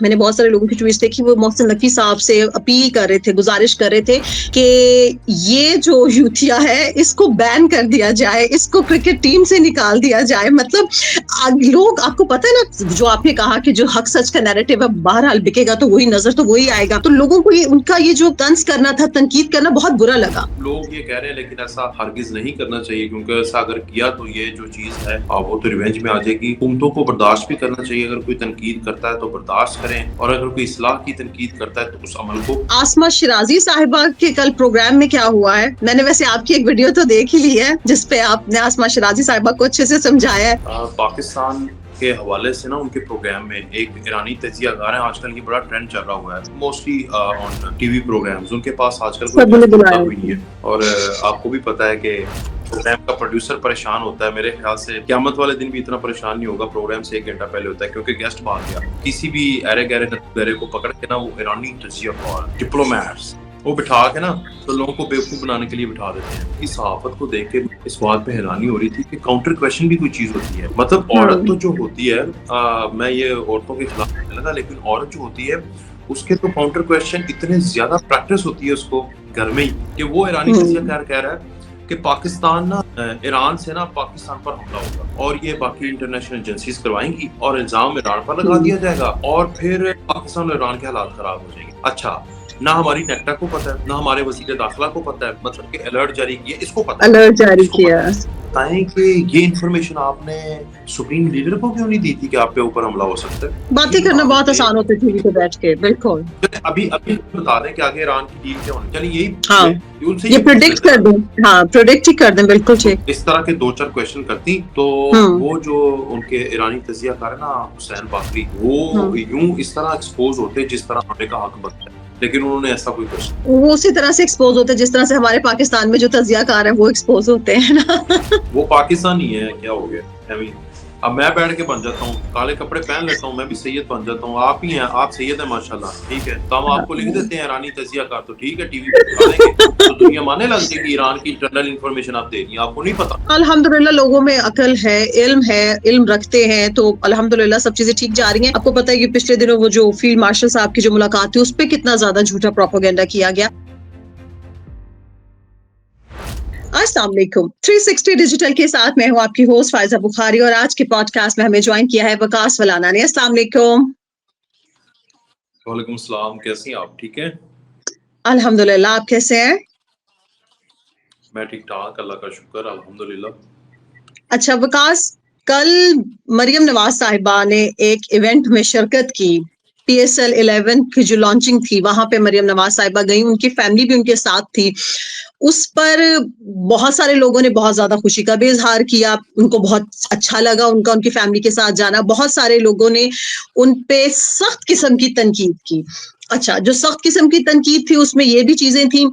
میں نے بہت سارے لوگوں کی ٹویٹس دیکھی، وہ محسن نقوی صاحب سے اپیل کر رہے تھے، گزارش کر رہے تھے کہ یہ جو یوتھیا ہے اس کو بین کر دیا جائے، اس کو کرکٹ ٹیم سے نکال دیا جائے. مطلب لوگ، آپ کو پتہ ہے نا جو آپ نے کہا کہ جو حق سچ کا نیریٹو ہے بہرحال بکے گا تو وہی نظر تو وہی آئے گا، تو لوگوں کو ان کا یہ جو طنز کرنا تھا، تنقید کرنا بہت برا لگا. لوگ یہ کہہ رہے ہیں لیکن ایسا ہرگز نہیں کرنا چاہیے، کیونکہ ایسا اگر کیا تو یہ جو چیز ہے وہ تو ریونج میں آ جائے گی. حکومتوں کو برداشت بھی کرنا چاہیے، اگر کوئی تنقید کرتا ہے تو برداشت کریں، اور اگر کوئی اصلاح کی تنقید کرتا ہے تو اس عمل کو. آسما شرازی صاحبہ کے کل پروگرام میں کیا ہوا ہے؟ میں نے ویسے آپ کی ایک ویڈیو تو دیکھ ہی لی ہے جس پہ آپ نے آسما شرازی صاحبہ کو اچھے سے سمجھایا ہے. پاکستان کے حوالے سے نا ان کے پروگرام میں ایک ایرانی تجزیہ کار ہیں، آج کل یہ بڑا ٹرینڈ چل رہا ہوا ہے mostly on TV programs. ان کے پاس آج کل کوئی سب نے گیسٹ ہوتا بلایا بھی نہیں ہے، اور آپ کو بھی پتا ہے کہ پروگرام کا پروڈیوسر پریشان ہوتا ہے. میرے خیال سے قیامت والے دن بھی اتنا پریشان نہیں ہوگا، پروگرام سے 1 گھنٹہ پہلے ہوتا ہے، کیونکہ گیسٹ بھاگ گیا. کسی بھی ایرے گہرے نتھرے کو پکڑ کے نا وہ ایرانی تجزیہ کار ڈپلومیٹس وہ بٹھا کے نا تو لوگوں کو بیوقوف بنانے کے لیے بٹھا دیتے ہیں. اس صحافت کو دیکھ کے اس بات پہ حیرانی ہو رہی تھی کہ کاؤنٹر کویشچن بھی کوئی چیز ہوتی ہے. مطلب عورت تو جو ہوتی ہے، میں یہ عورتوں کے خلاف نہیں لگا، لیکن عورت جو ہوتی ہے اس کے تو کاؤنٹر کویشچن اتنے زیادہ پریکٹس ہوتی ہے اس کو گھر میں ہی، کہ وہ ایرانی تجزیہ کار کہہ رہا ہے کہ پاکستان نا ایران سے نا پاکستان پر حملہ ہوگا، اور یہ باقی انٹرنیشنل ایجنسیز کروائیں گی، اور الزام ایران پر لگا دیا جائے گا، اور پھر پاکستان اور ایران کے حالات خراب ہو جائیں گے. اچھا، نہ ہماری نیٹا کو پتہ ہے، نہ ہمارے وزیر داخلہ کو پتہ ہے، مطلب کہ الرٹ جاری کیا اس کو پتہ ہے، الرٹ جاری اس کو کیا. پتہ ہے. بتائیں کہ یہ انفارمیشن آپ نے سپریم لیڈر کو کیوں نہیں دی تھی کہ آپ کے اوپر حملہ ہو سکتا ہے؟ باتیں کرنا بہت آسان ہوتی تھی پہ بیٹھ کے. بالکل. ابھی بتا دیں کہ آگے ایران کی ٹیم کیا ہونی چاہیے. یہی ہاں، ان سے یہ یہ پوچھ پریڈکٹ لیتے کر نا، دیں. ہاں، پریڈکٹ ہی کر دیں. بالکل ٹھیک. اس طرح کے 2-4 کویشچن کرتی تو وہ جو ان کے ایرانی تجزیہ کار ہے نا حسین باقری، وہ یوں اس طرح ایکسپوز ہوتے جس طرح ہونے کا حق بنتا ہے، لیکن انہوں نے ایسا کوئی کوشچن. وہ اسی طرح سے ایکسپوز ہوتے ہیں جس طرح سے ہمارے پاکستان میں جو تجزیہ کار ہیں وہ ایکسپوز ہوتے ہیں نا. وہ پاکستانی ہے، کیا ہو گیا؟ اب میں بیٹھ کے بن جاتا ہوں، کالے کپڑے پہن لیتا ہوں، میں بھی سید بن جاتا ہوں. آپ ہی ہیں، آپ سید ہیں ماشاءاللہ، ٹھیک ہے، تو ہم آپ کو لکھ دیتے ہیں ایرانی تجزیہ کار، تو ٹھیک ہے ٹی وی پہ دکھا دیں گے تو دنیا ماننے لگ جائے گی ایران کی انٹرنل انفارمیشن آپ دے رہی ہیں، آپ کو نہیں پتا. الحمدللہ لوگوں میں عقل ہے، علم رکھتے ہیں، تو الحمدللہ سب چیزیں ٹھیک جا رہی ہیں. آپ کو پتہ ہے کہ پچھلے دنوں وہ جو فیلڈ مارشل صاحب کی جو ملاقات تھی اس پہ کتنا زیادہ جھوٹا پروپیگنڈا کیا گیا. السلام علیکم. 360 ڈیجیٹل کے ساتھ میں ہوں آپ کی ہوسٹ فائزہ بخاری، اور آج کے پوڈ کاسٹ میں ہمیں جوائن کیا ہے وقاص ولانا نے. السلام علیکم. وعلیکم السلام، کیسی ہیں آپ؟ ٹھیک ہے الحمدللہ، آپ کیسے ہیں؟ میں ٹھیک ٹھاک، اللہ کا شکر، الحمدللہ. اچھا وقاص، کل مریم نواز صاحبہ نے ایک ایونٹ میں شرکت کی، PSL 11 کی جو لانچنگ تھی وہاں پہ مریم نواز صاحبہ گئی، ان کی فیملی بھی ان کے ساتھ تھی. اس پر بہت سارے لوگوں نے بہت زیادہ خوشی کا بھی اظہار کیا، ان کو بہت اچھا لگا ان کی فیملی کے ساتھ جانا. بہت سارے لوگوں نے ان پہ سخت قسم کی تنقید کی. اچھا، جو سخت قسم کی تنقید تھی اس میں یہ بھی چیزیں تھیں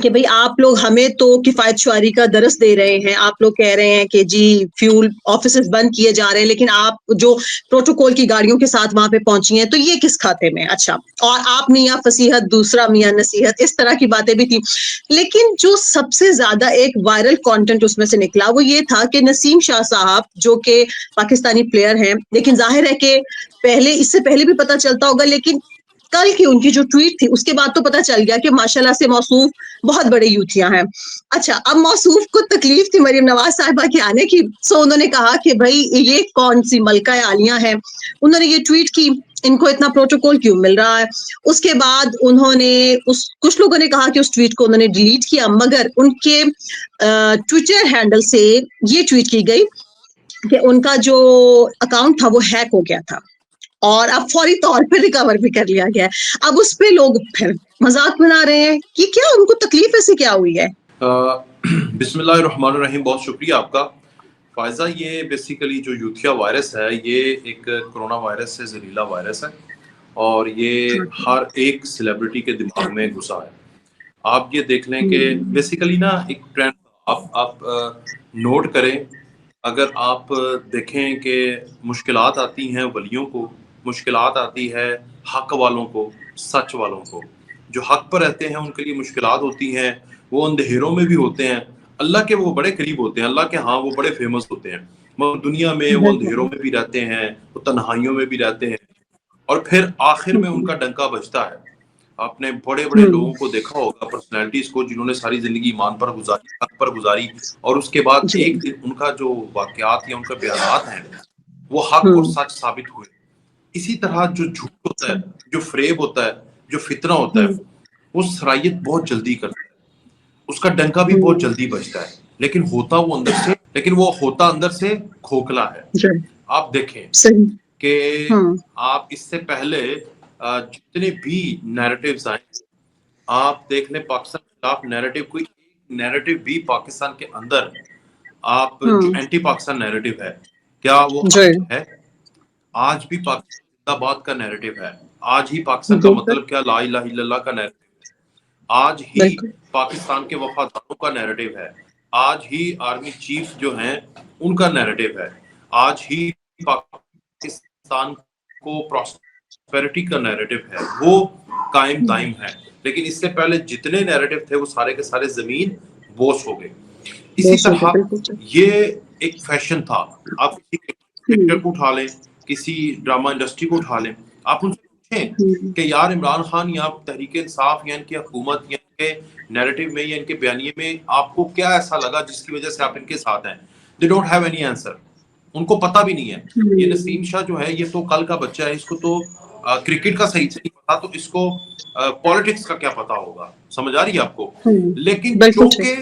کہ بھئی آپ لوگ ہمیں تو کفایت شعاری کا درس دے رہے ہیں، آپ لوگ کہہ رہے ہیں کہ جی فیول آفیسز بند کیے جا رہے ہیں، لیکن آپ جو پروٹوکول کی گاڑیوں کے ساتھ وہاں پہ پہنچی ہیں تو یہ کس کھاتے میں؟ اچھا، اور آپ میاں فصیحت، دوسرا میاں نصیحت، اس طرح کی باتیں بھی تھی. لیکن جو سب سے زیادہ ایک وائرل کانٹینٹ اس میں سے نکلا وہ یہ تھا کہ نسیم شاہ صاحب جو کہ پاکستانی پلیئر ہیں، لیکن ظاہر ہے کہ اس سے پہلے بھی پتہ چلتا ہوگا، لیکن کل کی ان کی جو ٹویٹ تھی اس کے بعد تو پتہ چل گیا کہ ماشاءاللہ سے موصوف بہت بڑے یوتھیاں ہیں. اچھا، اب موصوف کو تکلیف تھی مریم نواز صاحبہ کے آنے کی، سو انہوں نے کہا کہ بھائی یہ کون سی ملکہ عالیہ ہے، انہوں نے یہ ٹویٹ کی، ان کو اتنا پروٹوکول کیوں مل رہا ہے. اس کے بعد انہوں نے کچھ لوگوں نے کہا کہ اس ٹویٹ کو انہوں نے ڈیلیٹ کیا، مگر ان کے ٹویٹر ہینڈل سے یہ ٹویٹ کی گئی کہ ان کا جو اکاؤنٹ تھا وہ ہیک ہو گیا تھا، اور اب فوری طور پہ ریکور بھی کر لیا گیا. اب اس پہ لوگ پھر مذاق بنا رہے ہیں کہ کیا ان کو تکلیف ایسے کیا ہوئی ہے. بسم اللہ الرحمن الرحیم. بہت شکریہ آپ کا فائزہ. یہ بیسیکلی جو یوتھیا وائرس ہے یہ ایک کرونا وائرس سے زہریلا وائرس ہے، اور یہ ہر ایک سیلیبریٹی کے دماغ میں گھسا ہے. آپ یہ دیکھ لیں کہ بیسیکلی نا ایک ٹرینڈ آپ نوٹ کریں. اگر آپ دیکھیں کہ مشکلات آتی ہیں ولیوں کو، مشکلات آتی ہے حق والوں کو، سچ والوں کو. جو حق پر رہتے ہیں ان کے لیے مشکلات ہوتی ہیں، وہ اندھیروں میں بھی ہوتے ہیں. اللہ کے وہ بڑے قریب ہوتے ہیں، اللہ کے ہاں وہ بڑے فیمس ہوتے ہیں، مگر دنیا میں وہ اندھیروں میں بھی رہتے ہیں، وہ تنہائیوں میں بھی رہتے ہیں. اور پھر آخر میں ان کا ڈنکا بجتا ہے. آپ نے بڑے بڑے لوگوں کو دیکھا ہوگا, پرسنالٹیز کو, جنہوں نے ساری زندگی ایمان پر گزاری, حق پر گزاری, اور اس کے بعد جی ایک دن ان کا جو واقعات یا ان کا بیانات ہیں وہ حق اور سچ ثابت ہوئے. اسی طرح جو جھوٹ ہوتا ہے, جو فریب ہوتا ہے, جو فتنہ ہوتا ہے, وہ سرایت بہت جلدی کرتا ہے, اس کا ڈنکا بھی بہت جلدی بجتا ہے, لیکن وہ ہوتا اندر سے کھوکھلا ہے. آپ دیکھیں صحیح. کہ آپ اس سے پہلے جتنے بھی نیریٹیوز آئے, آپ دیکھ لیں پاکستان کے خلاف نیریٹیو, کوئی نیریٹیو بھی پاکستان کے اندر آپ جو اینٹی پاکستان نیریٹیو ہے, کیا وہ ہے؟ آج بھی پاکستان زندہ باد کا نیریٹیو ہے. آج ہی پاکستان کا مطلب کیا لا الہ الا اللہ کا نیریٹیو ہے. آج ہی پاکستان کے وفاداروں کا نیریٹیو ہے. آج ہی آرمی چیف جو ہیں ان کا نیریٹیو ہے. آج ہی پاکستان کو پراسپیرٹی کا نیریٹیو ہے, وہ قائم دائم ہے. لیکن اس سے پہلے جتنے نیریٹیو تھے وہ سارے کے سارے زمین بوس ہو گئے. اسی طرح یہ ایک فیشن تھا. آپ کسی ایکٹر کو اٹھا لیں, کسی ڈرامہ انڈسٹری کو اٹھا لیں, آپ ان سے پوچھیں کہ یار عمران خان یا تحریک انصاف یا ان کی حکومت یا ان کے نیریٹیو میں یا ان کے بیانیے میں آپ کو کیا ایسا لگا جس کی وجہ سے آپ ان کے ساتھ ہیں. They don't have any answer. ان کو پتہ بھی نہیں ہے. یہ نسیم شاہ جو ہے یہ تو کل کا بچہ ہے, اس کو تو کرکٹ کا صحیح سے نہیں پتا, تو اس کو پالیٹکس کا کیا پتا ہوگا. سمجھ آ رہی ہے آپ کو؟ لیکن چونکہ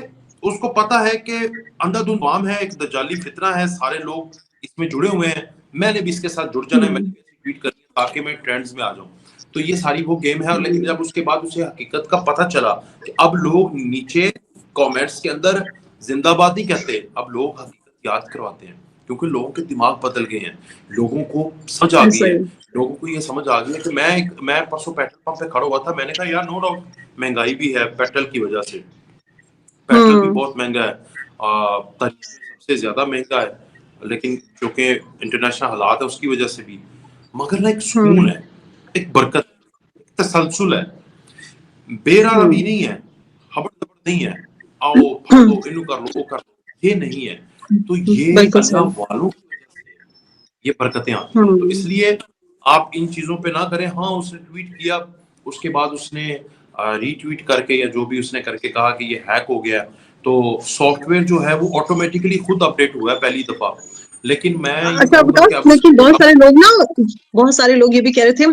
اس کو پتا ہے کہ اندھا دھند عوام ہے, ایک دجالی فتنہ ہے, سارے لوگ اس میں جڑے ہوئے ہیں, میں نے بھی اس کے ساتھ جڑ جانا ہے, میں نے بھی ایسی ٹویٹ کرنی ہے تاکہ میں ٹرینڈز میں آ جاؤں. تو یہ ساری وہ گیم ہے. لیکن جب اس کے بعد اسے حقیقت کا پتہ چلا کہ اب لوگ نیچے کامنٹس کے اندر زندہ باد نہیں کہتے, اب لوگ حقیقت یاد کرواتے ہیں, کیونکہ لوگوں کے دماغ بدل گئے ہیں, لوگوں کو سمجھ آ گئی ہے. لوگوں کو یہ سمجھ آ گئی ہے کہ میں پرسوں پیٹرول پمپ پہ کھڑا ہوا تھا, میں نے کہا یار نو ڈاؤٹ مہنگائی بھی ہے پیٹرول کی وجہ سے, پیٹرول بھی بہت مہنگا ہے, سب سے زیادہ مہنگا ہے, لیکن چونکہ انٹرنیشنل حالات ہے اس کی وجہ سے بھی, مگر نہ ایک سکون ہے, ایک برکت, ایک تسلسل ہے, بے رحمی نہیں ہے, ہبڑ دبڑ نہیں ہے, آؤ بھاگو انو کر لو وہ کر لو, یہ نہیں ہے. تو یہ اللہ والوں کی وجہ سے یہ برکتیں آتی ہیں. تو اس لیے آپ ان چیزوں پہ نہ کریں. ہاں اس نے ٹویٹ کیا, اس کے بعد اس نے ری ٹویٹ کر کے یا جو بھی اس نے کر کے کہا کہ یہ ہیک ہو گیا, تو سافٹ ویئر جو ہے وہ آٹومیٹکلی خود اپڈیٹ ہوا ہے پہلی دفعہ. لیکن میں یہ اچھا کہوں گا کہ لیکن بہت سارے لوگ یہ بھی کہہ رہے تھے,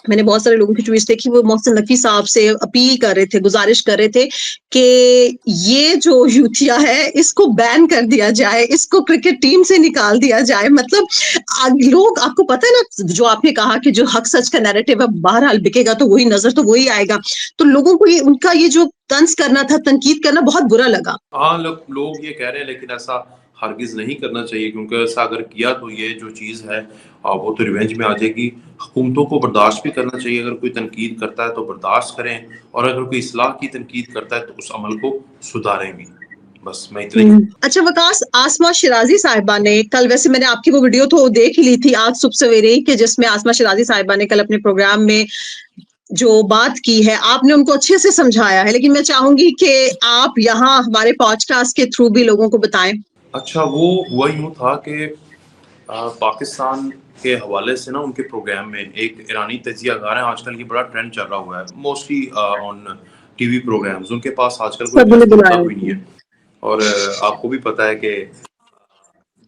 میں نے بہت سارے لوگوں کی ٹویٹس دیکھی, وہ محسن نقوی صاحب سے اپیل کر رہے تھے, گزارش کر رہے تھے کہ یہ جو یوتھیا ہے اس کو بین کر دیا جائے, اس کو کرکٹ ٹیم سے نکال دیا جائے. مطلب لوگ, آپ کو پتہ ہے نا جو آپ نے کہا کہ جو حق سچ کا نیریٹو ہے بہرحال بکے گا تو وہی نظر تو وہی آئے گا, تو لوگوں کو ان کا یہ جو طنز کرنا تھا, تنقید کرنا بہت برا لگا. ہاں لوگ یہ کہہ رہے ہیں, لیکن ایسا ہرگز نہیں کرنا چاہیے, کیونکہ ایسا اگر کیا تو یہ جو چیز ہے وہ تو ریونج میں آ جائے گی. حکومتوں کو برداشت بھی کرنا چاہیے, اگر کوئی تنقید کرتا ہے تو برداشت کریں, اور اگر کوئی اصلاح کی تنقید کرتا ہے تو اس عمل کو سدھاریں بھی. بس میں اتنا ہی. اچھا وکاس, آسما شیرازی صاحبہ نے کل, ویسے میں نے آپ کی وہ ویڈیو تو دیکھ لی تھی آج صبح سویرے, کہ جس میں آسما شیرازی صاحبہ نے کل اپنے پروگرام میں جو بات کی ہے آپ نے ان کو اچھے سے سمجھایا ہے, لیکن میں چاہوں گی کہ آپ یہاں ہمارے پوڈ کاسٹ کے تھرو بھی لوگوں کو بتائیں. اچھا, وہ ہوا یوں تھا کہ پاکستان کے حوالے سے نا ان کے پروگرام میں ایک ایرانی تجزیہ کار ہیں, آج کل یہ بڑا ٹرینڈ چل رہا ہوا ہے, mostly on TV programs. ان کے پاس آج کل کوئی گیسٹ ہوتا بھی نہیں ہے, اور آپ کو بھی پتا ہے کہ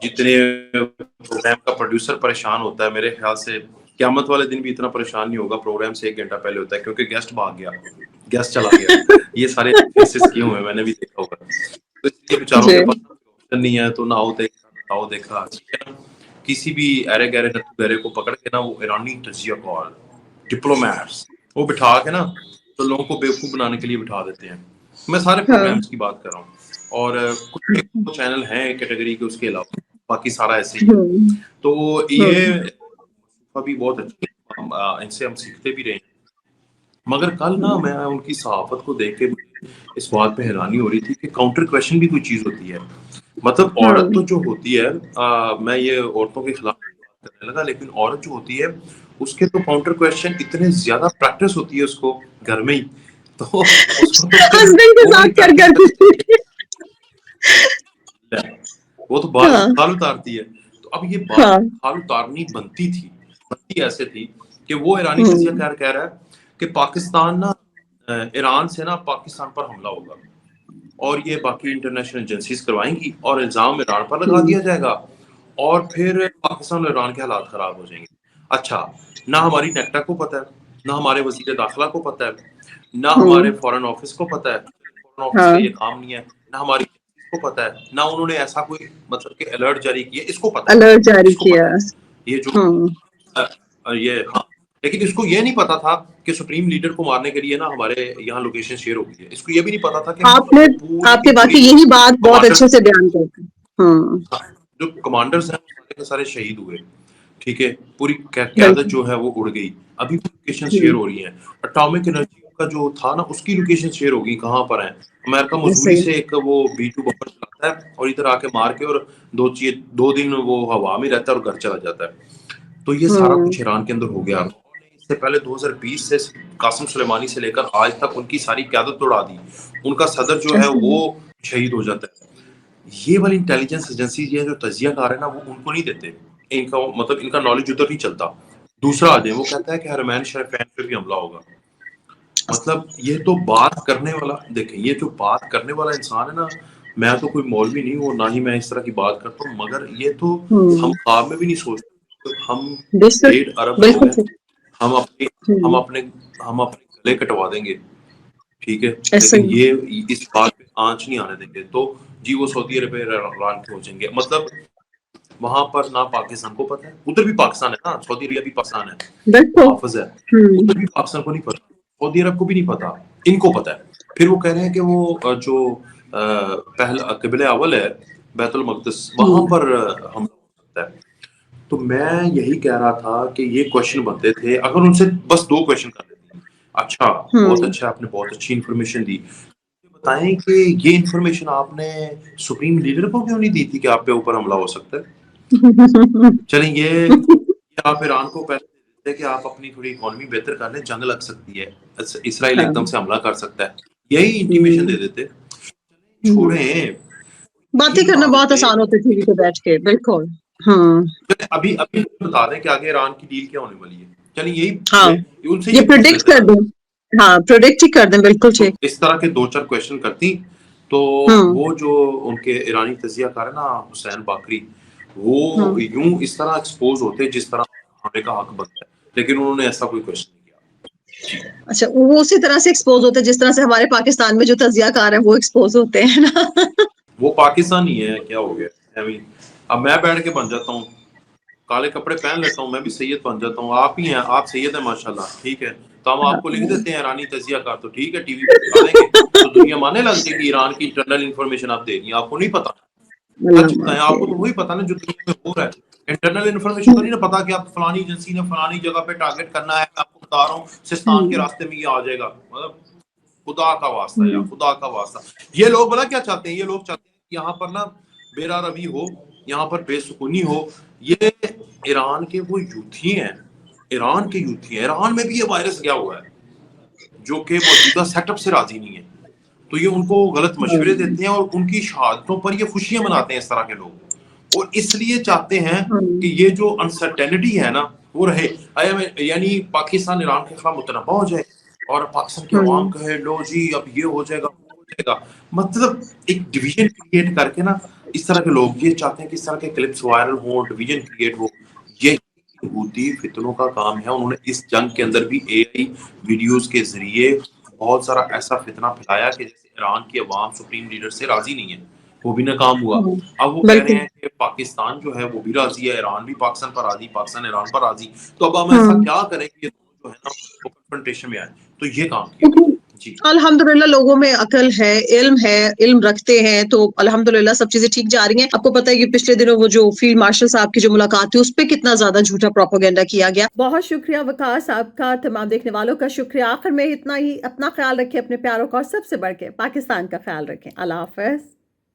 جتنے پروگرام کا پروڈیوسر پریشان ہوتا ہے, میرے خیال سے قیامت والے دن بھی اتنا پریشان نہیں ہوگا. پروگرام سے 1 گھنٹہ پہلے ہوتا ہے, کیونکہ گیسٹ بھاگ گیا, گیسٹ چلا گیا. یہ سارے کیسز کیے ہوئے میں نے بھی دیکھا ہوگا. تو اس لیے بیچاروں کے پاس آپشن نہیں ہے, تو نہ آؤ دیکھا کسی بھی ایرے گہرے نتو گہرے کو پکڑ کے نا, وہ ایرانی تجزیہ کار ڈپلومیٹس وہ بٹھا کے نا تو لوگوں کو بیوقوف بنانے کے لیے بٹھا دیتے ہیں. میں سارے پروگرامز کی بات کر رہا ہوں, اور کچھ چینل ہیں کیٹیگری کے, اس کے علاوہ باقی سارا ایسے ہی ہے. تو یہ بھی بہت اچھا, ان سے ہم سیکھتے بھی رہے ہیں. مگر کل نا میں ان کی صحافت کو دیکھ کے اس بات پہ حیرانی ہو رہی تھی کہ کاؤنٹر کویشچن بھی کوئی چیز ہوتی ہے. مطلب عورت تو جو ہوتی ہے, میں یہ عورتوں کے خلاف بات کرنے لگا, لیکن عورت جو ہوتی ہے اس کے تو کاؤنٹر کویشچن اتنے زیادہ پریکٹس ہوتی ہے اس کو گھر میں ہی, تو اس کو تو پھر وہ والی پریکٹس وہ تو بال اتارتی ہے. تو اب یہ بال اتارنی بنتی ایسے تھی کہ وہ ایرانی تجزیہ کار کہہ رہا ہے کہ پاکستان نا ایران سے نا پاکستان پر حملہ ہوگا اور یہ باقی انٹرنیشنل ایجنسیز کروائیں گی اور الزام ایران پر لگا دیا جائے گا اور پھر پاکستان اور ایران کے حالات خراب ہو جائیں گے. اچھا نہ ہماری نیکٹا کو پتہ ہے، نہ ہمارے وزیر داخلہ کو پتہ ہے، نہ ہمارے فورن آفس کو پتہ ہے، فورن آفس کا یہ کام نہیں ہے، نہ ہماری کو پتہ ہے، نہ انہوں نے ایسا کوئی مطلب کہ الرٹ جاری کیا. اس کو پتہ ہے، الرٹ جاری اس کو کیا. پتہ ہے یہ جو یہ ہاں، لیکن اس کو یہ نہیں پتا تھا کہ سپریم لیڈر کو مارنے کے لیے نا ہمارے یہاں لوکیشن شیئر ہو گئی ہے. اس کو یہ بھی نہیں پتا تھا کہ آپ نے پوری آپ کی کے پوری واقعی یہی بات بہت کمانڈر اچھے سے بیان کرتے ہیں. جو کمانڈرز ہیں وہ سارے کے سارے شہید ہوئے. ٹھیک ہے، پوری قیادت بالکل. جو ہے وہ اڑ گئی. ابھی لوکیشن شیئر ہو رہی ہیں. اٹامک انرجی کا جو تھا نا اس کی لوکیشن شیئر ہوگی کہاں پر ہیں. امریکہ مزدوری صحیح. سے ایک وہ B2 بمبر چلاتا ہے اور ادھر آ کے مار کے اور 2 دن وہ ہوا میں رہتا ہے اور گھر چلا جاتا ہے. تو یہ سارا کچھ ایران کے اندر ہو گیا. اس سے پہلے 2020 سے قاسم سلیمانی سے لے کر آج تک ان کی ساری قیادت اڑا دی. ان کا صدر جو ہے وہ شہید ہو جاتا ہے. یہ والی انٹیلیجنس ایجنسی یہ جو تجزیہ کار ہے نا وہ ان کو نہیں دیتے. ان کا مطلب ان کا نالج ادھر نہیں چلتا. دوسرا آ جائے وہ کہتا ہے کہ حرمین شریفین پہ بھی حملہ ہوگا. مطلب یہ تو بات کرنے والا، دیکھیں یہ جو بات کرنے والا انسان ہے نا، میں تو کوئی مولوی نہیں ہوں نہ ہی میں اس طرح کی بات کرتا ہوں، مگر یہ تو ہم خواب میں بھی نہیں سوچتے. ہم 1.5 ارب لوگ بالکل ہیں، ہم اپنے گلے کٹوا دیں گے. ٹھیک ہے، ایسا لیکن ہی. یہ اس بات پہ آنچ نہیں آنے دیں گے. تو جی وہ سعودی عرب ایران کے ہو جائیں گے. مطلب وہاں پر نہ پاکستان کو پتہ ہے، ادھر بھی پاکستان ہے نا، سعودی عرب بھی پاکستان ہے، بالکل. محافظ ہے، ادھر بھی پاکستان کو نہیں پتا، سعودی عرب کو بھی نہیں پتا، ان کو پتا ہے. پھر وہ کہہ رہے ہیں کہ وہ جو پہلا قبلہ اول ہے بیت المقدس وہاں پر حملہ ہو سکتا ہے. تو میں یہی کہہ رہا تھا کہ یہ کوشچن بنتے تھے اگر ان سے بس 2 کوشچن کر لیتے. اچھا بہت اچھا، آپ نے بہت اچھی انفارمیشن دی. بتائیں کہ یہ انفارمیشن آپ نے سپریم لیڈر کو کیوں نہیں دی تھی کہ آپ پہ اوپر حملہ ہو سکتا ہے. چلیں یہ آپ ایران کو پہلے دے دیتے کہ آپ اپنی تھوڑی اکانومی بہتر کر لیں، جنگ لگ سکتی ہے، اسرائیل ایک دم سے حملہ کر سکتا ہے، یہی انٹیمیشن دے دیتے. چھوڑیں باتیں کرنا بہت آسان ہوتی تھی پہ بیٹھ کے. بالکل. ابھی بتا دیں کہ آگے ایران کی ڈیل کیا ہونے والی ہے. چلیے یہی ہاں ان سے یہ یہ پوچھ پروڈکٹ لیتے کر نا. دیں. ہاں پروڈکٹ ہی کر دیں. بالکل تو ٹھیک. اس طرح کے 2-4 کویشچن کرتی تو وہ جو ان کے ایرانی تجزیہ کار ہے نا حسین باقری، وہ یوں اس طرح ایکسپوز ہوتے جس طرح ہونے کا حق بنتا ہے، لیکن انہوں نے ایسا کوئی کویشچن نہیں کیا. جی اچھا وہ اسی طرح سے ایکسپوز ہوتے ہیں جس طرح سے ہمارے پاکستان میں جو تجزیہ کار ہیں وہ ایکسپوز ہوتے ہیں نا. وہ پاکستانی ہے، کیا ہو گیا. اب میں بیٹھ کے بن جاتا ہوں، کالے کپڑے پہن لیتا ہوں، میں بھی سید بن جاتا ہوں. آپ ہی ہیں، آپ سید ہیں ماشاءاللہ. ٹھیک ہے، تو ہم آپ کو لکھ دیتے ہیں ایرانی تجزیہ کار. تو ٹھیک ہے، ٹی وی پہ دکھا دیں گے تو دنیا ماننے لگ جائے کہ ایران کی انٹرنل انفارمیشن آپ دے رہی ہیں. آپ کو نہیں پتا، سچ بتائیں، آپ کو تو وہی پتا نا جو دنیا میں ہو رہا ہے. انٹرنل انفارمیشن تو نہیں نا پتا کہ آپ فلانی ایجنسی نے فلانی جگہ پہ ٹارگٹ کرنا ہے. آپ کو بتا رہا ہوں سستان کے راستے میں یہ آ جائے گا. مطلب خدا کا واسطہ یا خدا کا واسطہ. یہ لوگ بلا کیا چاہتے ہیں، یہ لوگ چاہتے ہیں کہ یہاں پر نا بیرا روی ہو، یہاں پر بے سکونی ہو. یہ ایران کے وہ یوتھی ہیں، ایران کے یوتھی ہیں. ایران میں بھی یہ وائرس گیا ہوا ہے جو کہ موجودہ سیٹ اپ سے راضی نہیں ہے. تو یہ ان کو غلط مشورے دیتے ہیں اور ان کی شہادتوں پر یہ خوشیاں مناتے ہیں اس طرح کے لوگ. اور اس لیے چاہتے ہیں کہ یہ جو انسرٹینٹی ہے نا وہ رہے، یعنی پاکستان ایران کے خلاف متنبع ہو جائے اور پاکستان کی عوام کہے لو جی اب یہ ہو جائے گا وہ ہو جائے گا. مطلب ایک ڈویژن کریٹ کر کے نا اس طرح کے لوگ یہ چاہتے ہیں کہ اس طرح کے کلپس وائرل ہوں، ڈویژن کریٹ ہو. یہ یہودی فتنوں کا کام ہے. انہوں نے اس جنگ کے اندر بھی AI ویڈیوز کے ذریعے بہت سارا ایسا فتنہ پھیلایا کہ جیسے ایران کی عوام سپریم لیڈر سے راضی نہیں ہے، وہ بھی ناکام ہوا. اب وہ کہہ رہے بالکل. ہیں کہ پاکستان جو ہے وہ بھی راضی ہے، ایران بھی پاکستان پر راضی، پاکستان ایران پر راضی. تو اب ہم ایسا کیا کریں کہ جو ہے نا وہ کنفرنٹیشن میں آئے. تو یہ کام کیا. جی الحمدللہ لوگوں میں عقل ہے، علم رکھتے ہیں، تو الحمدللہ سب چیزیں ٹھیک جا رہی ہیں. آپ کو پتہ ہے کہ پچھلے دنوں وہ جو فیلڈ مارشل صاحب کی جو ملاقات تھی اس پہ کتنا زیادہ جھوٹا پروپیگنڈا کیا گیا. بہت شکریہ وقاص آپ کا، تمام دیکھنے والوں کا شکریہ. آخر میں اتنا ہی، اپنا خیال رکھیں، اپنے پیاروں کا، اور سب سے بڑھ کے پاکستان کا خیال رکھیں. اللہ حافظ.